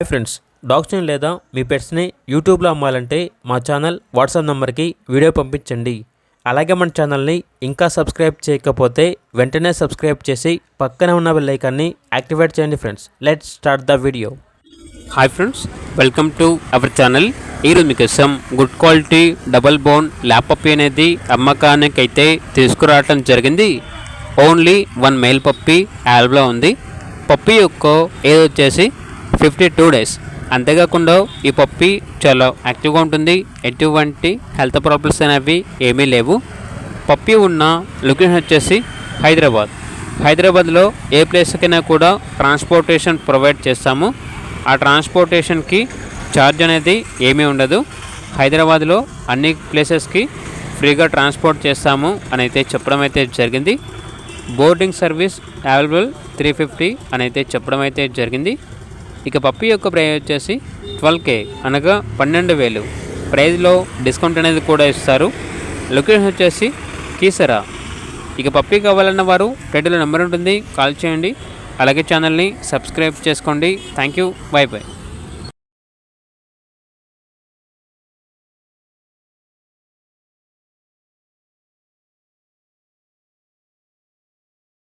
Hi friends, డాగ్స్ని లేదా మీ పెట్స్ని యూట్యూబ్లో అమ్మాలంటే మా ఛానల్ వాట్సాప్ నెంబర్కి వీడియో పంపించండి. అలాగే మన ఛానల్ని ఇంకా సబ్స్క్రైబ్ చేయకపోతే వెంటనే సబ్స్క్రైబ్ చేసి పక్కనే ఉన్న బెల్ ఐకాన్ని యాక్టివేట్ చేయండి. Friends, let's start the video. Hi friends, welcome to our channel. ఈరోజు మీకోసం good quality double bone lap puppy అనేది అమ్మకానికైతే తీసుకురావటం జరిగింది. ఓన్లీ 1 మేల్ పప్పీ యాల్బ్లో ఉంది. పప్పీ యొక్క ఏజ్ వచ్చేసి 52 డేస్. అంతేకాకుండా ఈ పప్పీ చాలా యాక్టివ్గా ఉంటుంది. ఎటువంటి హెల్త్ ప్రాబ్లమ్స్ అనేవి ఏమీ లేవు. పప్పీ ఉన్న లొకేషన్ వచ్చేసి హైదరాబాద్లో ఏ ప్లేస్కైనా కూడా ట్రాన్స్పోర్టేషన్ ప్రొవైడ్ చేస్తాము. ఆ ట్రాన్స్పోర్టేషన్కి ఛార్జ్ అనేది ఏమీ ఉండదు. హైదరాబాద్లో అన్ని ప్లేసెస్కి ఫ్రీగా ట్రాన్స్పోర్ట్ చేస్తాము అని అయితే చెప్పడం అయితే జరిగింది. బోర్డింగ్ సర్వీస్ అవైలబుల్ 350 అని అయితే చెప్పడం అయితే జరిగింది. ఇక పప్పీ యొక్క ప్రైస్ వచ్చేసి 12K అనగా 12,000. ప్రైజ్లో డిస్కౌంట్ అనేది కూడా ఇస్తారు. లొకేషన్ వచ్చేసి కీసరా. ఇక పప్పీ కావాలన్న వారు టైటిల్లో నెంబర్ ఉంటుంది, కాల్ చేయండి. అలాగే ఛానల్ని సబ్స్క్రైబ్ చేసుకోండి. Thank you, by by.